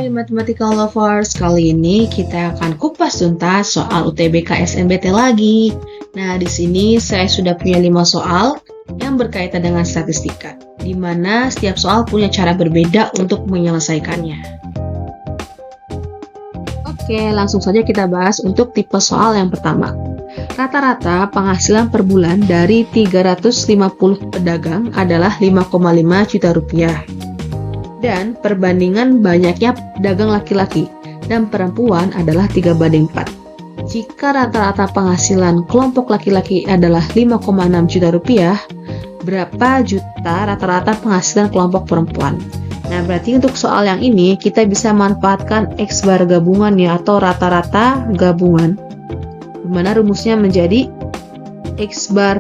Hai Mathematical Lovers, kali ini kita akan kupas tuntas soal UTBK SNBT lagi. Nah, di sini saya sudah punya 5 soal yang berkaitan dengan statistika, di mana setiap soal punya cara berbeda untuk menyelesaikannya. Oke, langsung saja kita bahas untuk tipe soal yang pertama. Rata-rata penghasilan per bulan dari 350 pedagang adalah 5,5 juta rupiah. Dan perbandingan banyaknya pedagang laki-laki dan perempuan adalah 3:4. Jika rata-rata penghasilan kelompok laki-laki adalah 5,6 juta rupiah, berapa juta rata-rata penghasilan kelompok perempuan? Nah, berarti untuk soal yang ini kita bisa manfaatkan X bar gabungan ya, atau rata-rata gabungan, di mana rumusnya menjadi X bar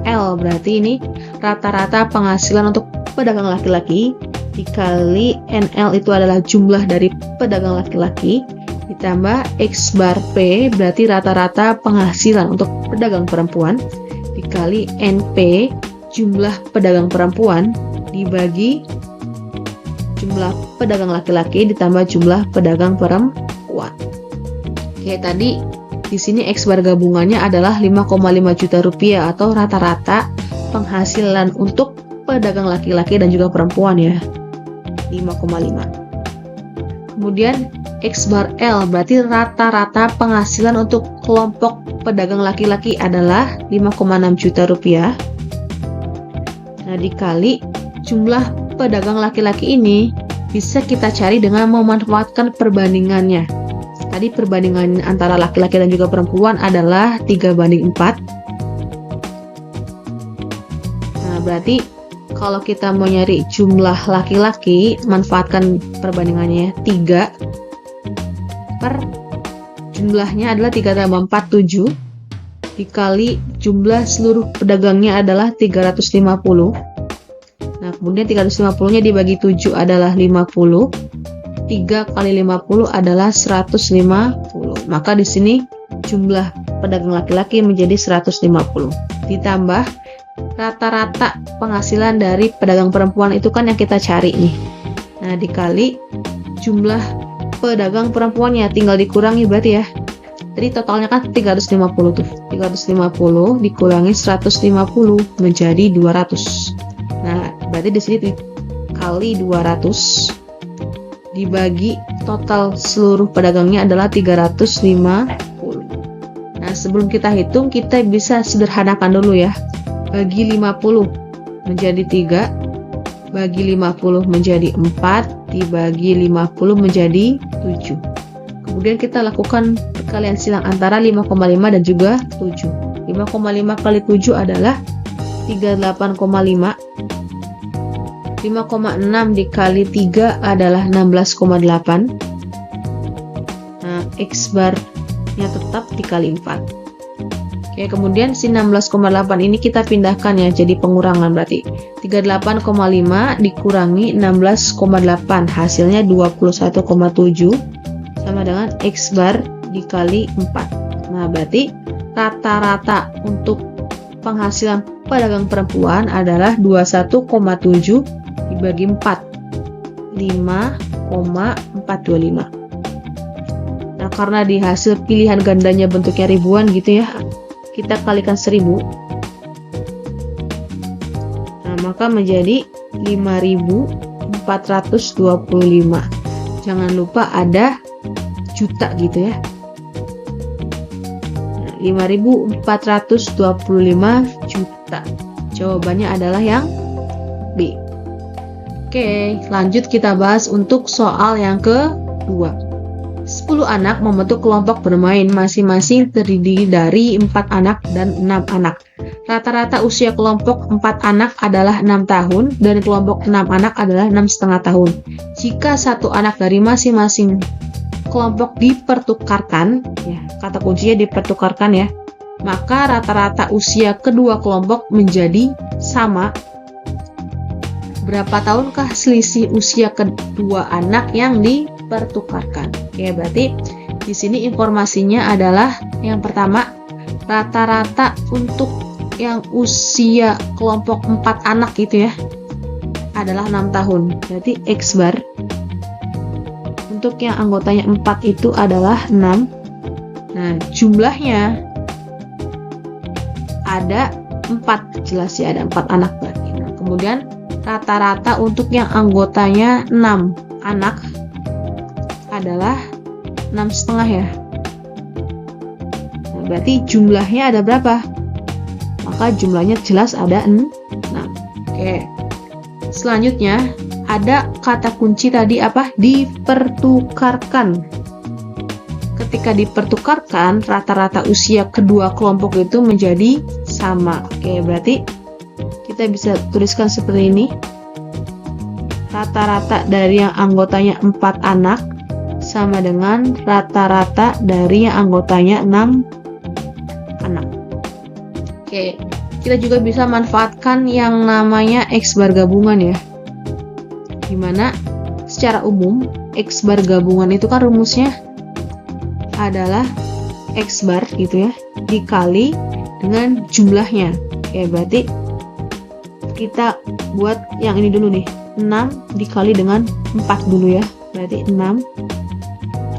L, berarti ini rata-rata penghasilan untuk pedagang laki-laki dikali NL itu adalah jumlah dari pedagang laki-laki, ditambah X bar P berarti rata-rata penghasilan untuk pedagang perempuan, dikali NP jumlah pedagang perempuan dibagi jumlah pedagang laki-laki ditambah jumlah pedagang perempuan. Oke, tadi di sini X bar gabungannya adalah 5,5 juta rupiah atau rata-rata penghasilan untuk pedagang laki-laki dan juga perempuan ya. 5,5. Kemudian X bar L berarti rata-rata penghasilan untuk kelompok pedagang laki-laki adalah 5,6 juta rupiah. Nah, dikali jumlah pedagang laki-laki ini bisa kita cari dengan memanfaatkan perbandingannya. Tadi perbandingan antara laki-laki dan juga perempuan adalah 3:4. Nah, berarti kalau kita mau nyari jumlah laki-laki, manfaatkan perbandingannya 3 per jumlahnya adalah 3,47 dikali jumlah seluruh pedagangnya adalah 350. Nah, kemudian 350-nya dibagi 7 adalah 50. 3 kali 50 adalah 150. Maka di sini jumlah pedagang laki-laki menjadi 150. Ditambah rata-rata penghasilan dari pedagang perempuan itu kan yang kita cari nih. Nah, dikali jumlah pedagang perempuannya tinggal dikurangi berarti ya. Jadi totalnya kan 350 tuh. 350 dikurangi 150 menjadi 200. Nah, berarti di sini kali 200 dibagi total seluruh pedagangnya adalah 350. Nah, sebelum kita hitung kita bisa sederhanakan dulu ya. Bagi 50 menjadi 3, bagi 50 menjadi 4, dibagi 50 menjadi 7. Kemudian kita lakukan perkalian silang antara 5,5 dan juga 7. 5,5 kali 7 adalah 38,5. 5,6 dikali 3 adalah 16,8. Nah, X barnya tetap dikali 4. Oke, kemudian si 16,8 ini kita pindahkan ya jadi pengurangan, berarti 38,5 dikurangi 16,8 hasilnya 21,7 sama dengan X bar dikali 4. Nah, berarti rata-rata untuk penghasilan pedagang perempuan adalah 21,7 dibagi 4, 5,425. Nah, karena di hasil pilihan gandanya bentuknya ribuan gitu ya, kita kalikan 1000. Nah, maka menjadi 5.425. Jangan lupa ada juta gitu ya. Nah, 5.425 juta. Jawabannya adalah yang B. Oke, lanjut kita bahas untuk soal yang kedua. 10 anak membentuk kelompok bermain, masing-masing terdiri dari 4 anak dan 6 anak. Rata-rata usia kelompok 4 anak adalah 6 tahun dan kelompok 6 anak adalah 6,5 tahun. Jika satu anak dari masing-masing kelompok dipertukarkan, ya, kata kuncinya dipertukarkan ya, maka rata-rata usia kedua kelompok menjadi sama. Berapa tahunkah selisih usia kedua anak yang dipertukarkan? Oke, berarti di sini informasinya adalah yang pertama, rata-rata untuk yang usia kelompok 4 anak gitu ya adalah 6 tahun. Berarti X bar Untuk yang anggotanya 4 itu adalah 6. Nah, jumlahnya ada 4, jelas ya, ada 4 anak berarti. Nah, kemudian rata-rata untuk yang anggotanya 6 anak adalah 6,5 ya. Nah, berarti jumlahnya ada berapa? Maka jumlahnya jelas ada 6. Oke. Selanjutnya ada kata kunci tadi apa? Dipertukarkan. Ketika dipertukarkan, rata-rata usia kedua kelompok itu menjadi sama. Oke, berarti kita bisa tuliskan seperti ini. Rata-rata dari yang anggotanya 4 anak sama dengan rata-rata dari yang anggotanya 6 anak. Oke, kita juga bisa manfaatkan yang namanya X bar gabungan ya. Dimana secara umum X bar gabungan itu kan rumusnya adalah X bar gitu ya, dikali dengan jumlahnya. Oke, berarti kita buat yang ini dulu nih, 6 dikali dengan 4 dulu ya. Berarti 6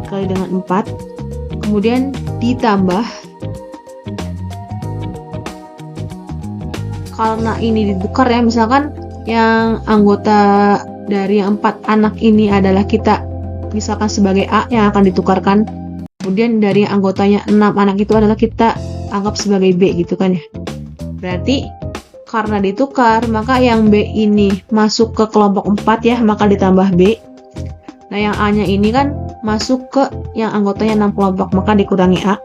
dikali dengan 4, kemudian ditambah, karena ini ditukar ya, misalkan yang anggota dari yang 4 anak ini adalah kita misalkan sebagai A yang akan ditukarkan, kemudian dari anggotanya 6 anak itu adalah kita anggap sebagai B gitu kan ya. Berarti karena ditukar, maka yang B ini masuk ke kelompok 4 ya, maka ditambah B. Nah, yang A nya ini kan masuk ke yang anggotanya 6 kelompok, maka dikurangi A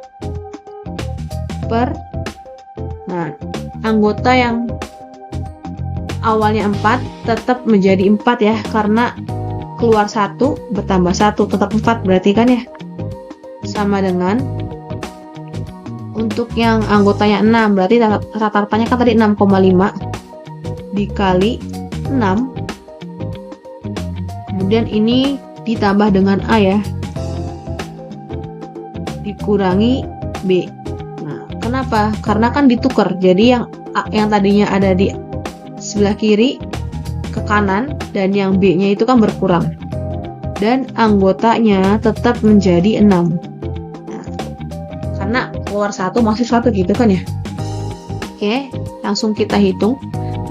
per, nah, anggota yang awalnya 4 tetap menjadi 4 ya, karena keluar 1 bertambah 1 tetap 4 berarti kan ya, sama dengan untuk yang anggotanya 6, berarti rata-ratanya kan tadi 6,5 dikali 6, kemudian ini ditambah dengan A ya, dikurangi B. Nah, kenapa? Karena kan ditukar, jadi yang A yang tadinya ada di sebelah kiri ke kanan dan yang B nya itu kan berkurang, dan anggotanya tetap menjadi 6. Nah, karena keluar 1 masih 1 gitu kan ya. Oke, langsung kita hitung.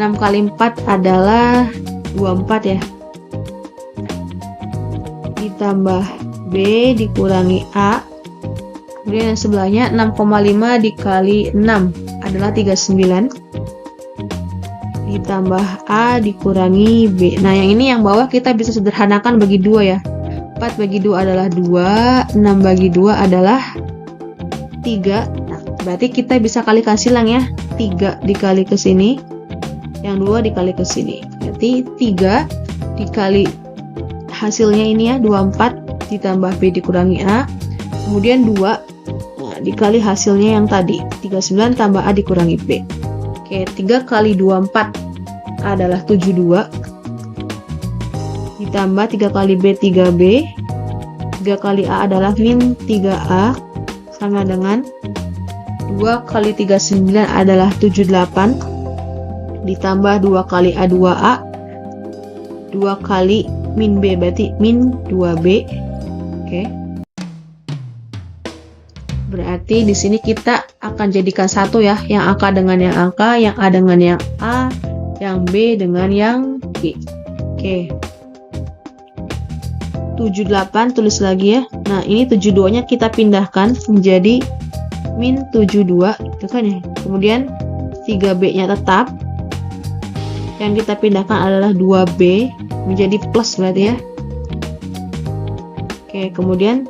6 kali 4 adalah 24 ya, ditambah B dikurangi A, kemudian yang sebelahnya 6,5 dikali 6 adalah 39, ditambah A dikurangi B. Nah, yang ini yang bawah kita bisa sederhanakan bagi 2 ya. 4 bagi 2 adalah 2, 6 bagi 2 adalah 3. Nah, berarti kita bisa kalikan silang ya. 3 dikali ke sini, yang 2 dikali ke sini. Berarti 3 dikali hasilnya ini ya, 24 ditambah B dikurangi A, kemudian 2 dikali hasilnya yang tadi, 39 tambah A dikurangi B. Oke, 3 kali 24 adalah 72, ditambah 3 kali B 3B, 3 kali A adalah min 3A, sama dengan 2 kali 39 adalah 78, ditambah 2 kali A 2A, 2 kali min B berarti min 2B. Oke. Berarti di sini kita akan jadikan satu ya, yang angka dengan yang angka, yang A dengan yang A, yang B dengan yang B. Oke. 78 tulis lagi ya. Nah, ini 72-nya kita pindahkan menjadi min 72 itu kan ya. Kemudian 3B-nya tetap. Yang kita pindahkan adalah 2B menjadi plus berarti ya. Oke, kemudian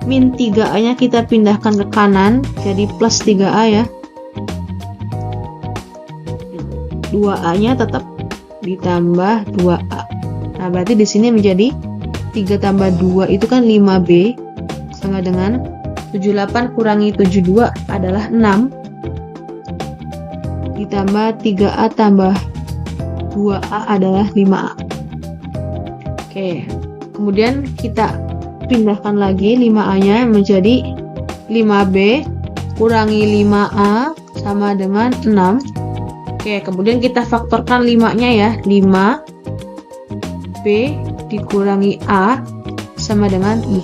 min 3A-nya kita pindahkan ke kanan jadi plus 3A ya. 2A-nya tetap ditambah 2A. Nah, berarti di sini menjadi 3 tambah 2 itu kan 5B, sama dengan 78 kurangi 72 adalah 6, ditambah 3A tambah 2A adalah 5A. Oke, kemudian kita pindahkan lagi 5A-nya menjadi 5B kurangi 5A sama dengan 6. Oke, kemudian kita faktorkan 5-nya ya, 5B dikurangi A sama dengan I.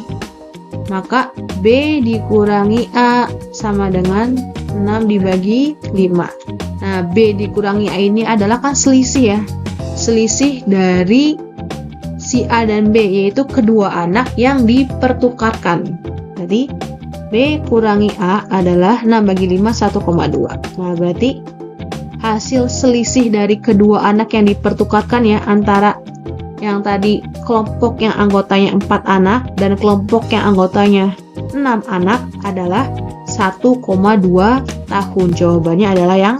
Maka B dikurangi A sama dengan 6 dibagi 5. Nah, B dikurangi A ini adalah kan selisih ya. Selisih dari si A dan B, yaitu kedua anak yang dipertukarkan. Jadi, B kurangi A adalah 6 bagi 5, 1,2. Nah, berarti hasil selisih dari kedua anak yang dipertukarkan ya, antara yang tadi kelompok yang anggotanya 4 anak dan kelompok yang anggotanya 6 anak adalah 1,2 tahun. Jawabannya adalah yang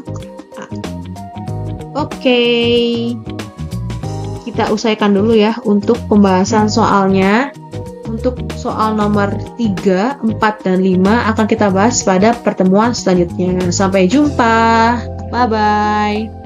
A. Oke. Kita usaikan dulu ya untuk pembahasan soalnya. Untuk soal nomor 3, 4, dan 5 akan kita bahas pada pertemuan selanjutnya. Sampai jumpa. Bye-bye.